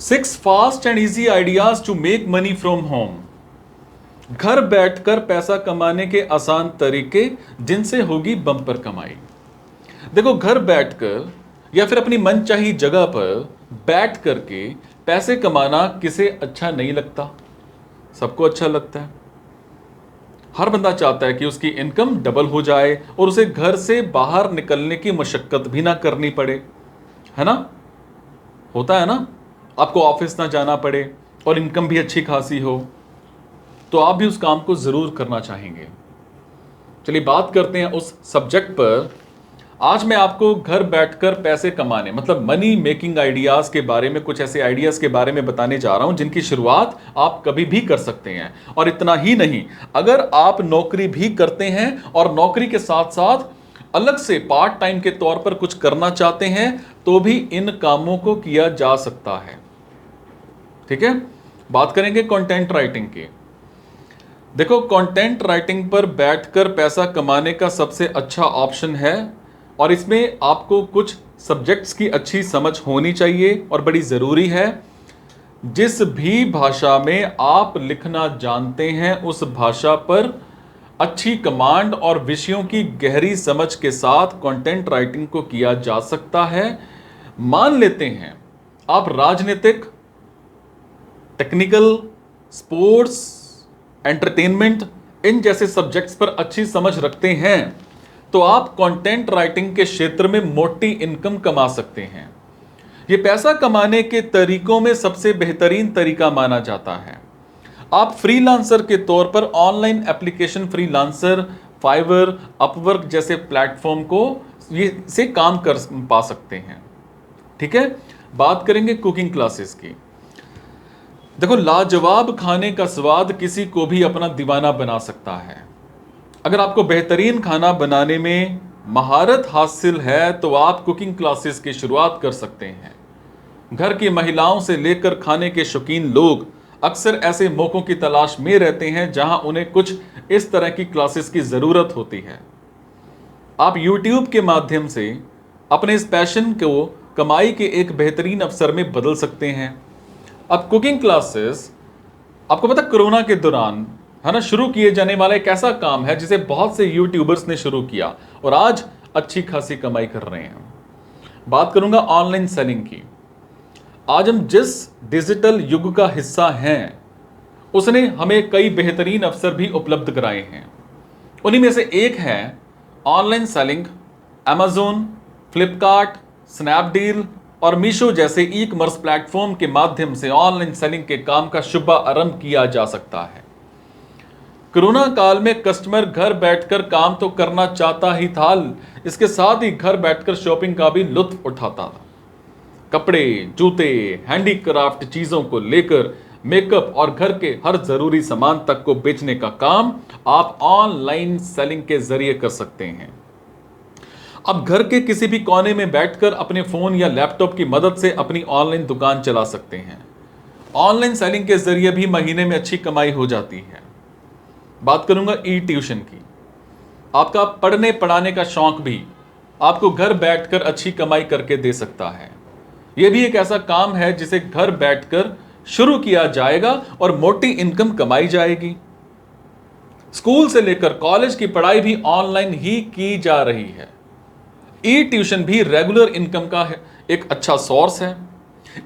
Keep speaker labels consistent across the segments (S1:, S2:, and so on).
S1: 6 fast and easy ideas to make money from home. घर बैठकर पैसा कमाने के आसान तरीके जिनसे होगी बम्पर कमाई। देखो, घर बैठकर या फिर अपनी मनचाही जगह पर बैठ करके पैसे कमाना किसे अच्छा नहीं लगता? सबको अच्छा लगता है। हर बंदा चाहता है कि उसकी इनकम डबल हो जाए और उसे घर से बाहर निकलने की मशक्कत भी ना करनी पड़े, है ना? होता है ना, आपको ऑफिस ना जाना पड़े और इनकम भी अच्छी खासी हो, तो आप भी उस काम को जरूर करना चाहेंगे। चलिए बात करते हैं उस सब्जेक्ट पर। आज मैं आपको घर बैठकर पैसे कमाने मतलब मनी मेकिंग आइडियाज के बारे में, कुछ ऐसे आइडियाज के बारे में बताने जा रहा हूं जिनकी शुरुआत आप कभी भी कर सकते हैं। और इतना ही नहीं, अगर आप नौकरी भी करते हैं और नौकरी के साथ साथ अलग से पार्ट टाइम के तौर पर कुछ करना चाहते हैं तो भी इन कामों को किया जा सकता है। ठीक है, बात करेंगे कंटेंट राइटिंग की। देखो, कंटेंट राइटिंग पर बैठकर पैसा कमाने का सबसे अच्छा ऑप्शन है और इसमें आपको कुछ सब्जेक्ट्स की अच्छी समझ होनी चाहिए और बड़ी ज़रूरी है। जिस भी भाषा में आप लिखना जानते हैं उस भाषा पर अच्छी कमांड और विषयों की गहरी समझ के साथ कंटेंट राइटिंग को किया जा सकता है। मान लेते हैं आप राजनीतिक, टेक्निकल, स्पोर्ट्स, एंटरटेनमेंट इन जैसे सब्जेक्ट्स पर अच्छी समझ रखते हैं तो आप कंटेंट राइटिंग के क्षेत्र में मोटी इनकम कमा सकते हैं। यह पैसा कमाने के तरीकों में सबसे बेहतरीन तरीका माना जाता है। आप फ्रीलांसर के तौर पर online application freelancer, Fiverr, Upwork जैसे प्लेटफॉर्म को ये से काम कर पा सकते हैं। ठीक है, बात करेंगे कुकिंग क्लासेस की। देखो, लाजवाब खाने का स्वाद किसी को भी अपना दीवाना बना सकता है। अगर आपको बेहतरीन खाना बनाने में महारत हासिल है तो आप कुकिंग क्लासेस की शुरुआत कर सकते हैं। घर की महिलाओं से लेकर खाने के शौकीन लोग अक्सर ऐसे मौकों की तलाश में रहते हैं जहां उन्हें कुछ इस तरह की क्लासेस की ज़रूरत होती है। आप YouTube के माध्यम से अपने इस पैशन को कमाई के एक बेहतरीन अवसर में बदल सकते हैं। अब कुकिंग क्लासेस, आपको पता, कोरोना के दौरान है ना शुरू किए जाने वाला एक ऐसा काम है जिसे बहुत से यूट्यूबर्स ने शुरू किया और आज अच्छी खासी कमाई कर रहे हैं। बात करूंगा ऑनलाइन सेलिंग की। आज हम जिस डिजिटल युग का हिस्सा हैं उसने हमें कई बेहतरीन अवसर भी उपलब्ध कराए हैं। उन्हीं में से एक है online selling. Amazon, Flipkart, Snapdeal और मीशो जैसे ई कॉमर्स प्लेटफॉर्म के माध्यम से ऑनलाइन सेलिंग के काम का शुभारंभ किया जा सकता है। कोरोना काल में कस्टमर घर बैठकर काम तो करना चाहता ही था, इसके साथ ही घर बैठकर शॉपिंग का भी लुत्फ उठाता था। कपड़े, जूते, हैंडीक्राफ्ट चीजों को लेकर मेकअप और घर के हर जरूरी सामान तक को बेचने का काम आप ऑनलाइन सेलिंग के जरिए कर सकते हैं। अब घर के किसी भी कोने में बैठकर अपने फोन या लैपटॉप की मदद से अपनी ऑनलाइन दुकान चला सकते हैं। ऑनलाइन सेलिंग के जरिए भी महीने में अच्छी कमाई हो जाती है। बात करूंगा ई ट्यूशन की। आपका पढ़ने पढ़ाने का शौक भी आपको घर बैठकर अच्छी कमाई करके दे सकता है। यह भी एक ऐसा काम है जिसे घर बैठकर शुरू किया जाएगा और मोटी इनकम कमाई जाएगी। स्कूल से लेकर कॉलेज की पढ़ाई भी ऑनलाइन ही की जा रही है। ई ट्यूशन भी रेगुलर इनकम का एक अच्छा सोर्स है।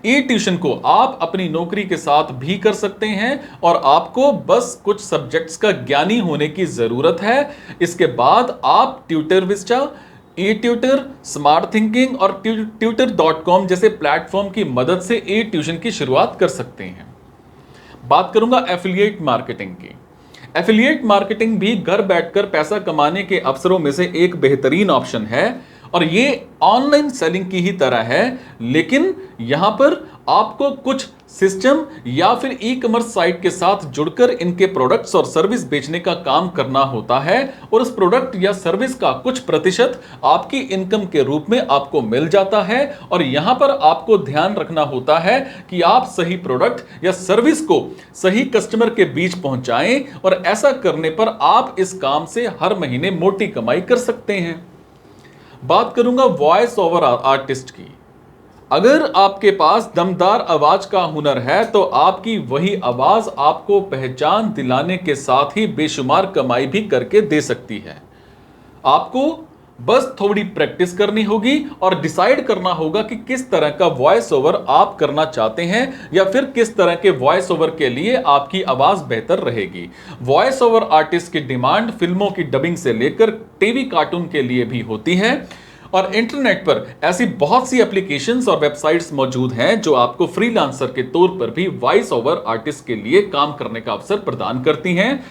S1: ई ट्यूशन को आप अपनी नौकरी के साथ भी कर सकते हैं और आपको बस कुछ सब्जेक्ट्स का ज्ञानी होने की जरूरत है। इसके बाद आप ट्यूटर विस्टा, ई ट्यूटर, स्मार्ट थिंकिंग और tutor.com जैसे प्लेटफॉर्म की मदद से ई ट्यूशन की शुरुआत कर सकते हैं। बात करूंगा एफिलिएट मार्केटिंग की। एफिलिएट मार्केटिंग भी घर बैठकर पैसा कमाने के अवसरों में से एक बेहतरीन ऑप्शन है और ये ऑनलाइन सेलिंग की ही तरह है, लेकिन यहां पर आपको कुछ सिस्टम या फिर ई कॉमर्स साइट के साथ जुड़कर इनके प्रोडक्ट्स और सर्विस बेचने का काम करना होता है और उस प्रोडक्ट या सर्विस का कुछ प्रतिशत आपकी इनकम के रूप में आपको मिल जाता है। और यहां पर आपको ध्यान रखना होता है कि आप सही प्रोडक्ट या सर्विस को सही कस्टमर के बीच पहुंचाएं और ऐसा करने पर आप इस काम से हर महीने मोटी कमाई कर सकते हैं। बात करूंगा वॉइस ओवर आर्टिस्ट की। अगर आपके पास दमदार आवाज का हुनर है तो आपकी वही आवाज आपको पहचान दिलाने के साथ ही बेशुमार कमाई भी करके दे सकती है। आपको बस थोड़ी प्रैक्टिस करनी होगी और डिसाइड करना होगा कि किस तरह का वॉइस ओवर आप करना चाहते हैं या फिर किस तरह के वॉइस ओवर के लिए आपकी आवाज बेहतर रहेगी। वॉइस ओवर आर्टिस्ट की डिमांड फिल्मों की डबिंग से लेकर टीवी कार्टून के लिए भी होती है और इंटरनेट पर ऐसी बहुत सी एप्लीकेशंस और वेबसाइट्स मौजूद हैं जो आपको फ्रीलांसर के तौर पर भी वॉइस ओवर आर्टिस्ट के लिए काम करने का अवसर प्रदान करती हैं।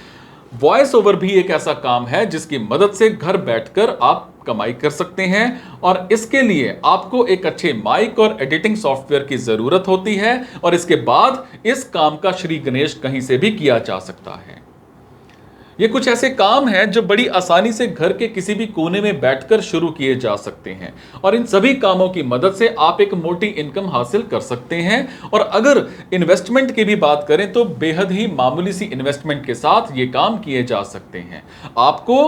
S1: वॉइस ओवर भी एक ऐसा काम है जिसकी मदद से घर बैठकर आप कमाई कर सकते हैं और इसके लिए आपको एक अच्छे माइक और एडिटिंग सॉफ्टवेयर की जरूरत होती है और इसके बाद इस काम का श्री गणेश कहीं से भी किया जा सकता है। ये कुछ ऐसे काम हैं जो बड़ी आसानी से घर के किसी भी कोने में बैठकर शुरू किए जा सकते हैं और इन सभी कामों की मदद से आप एक मोटी इनकम हासिल कर सकते हैं। और अगर इन्वेस्टमेंट की भी बात करें तो बेहद ही मामूली सी इन्वेस्टमेंट के साथ ये काम किए जा सकते हैं। आपको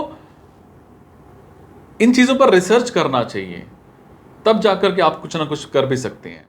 S1: इन चीजों पर रिसर्च करना चाहिए, तब जाकर के आप कुछ ना कुछ कर भी सकते हैं।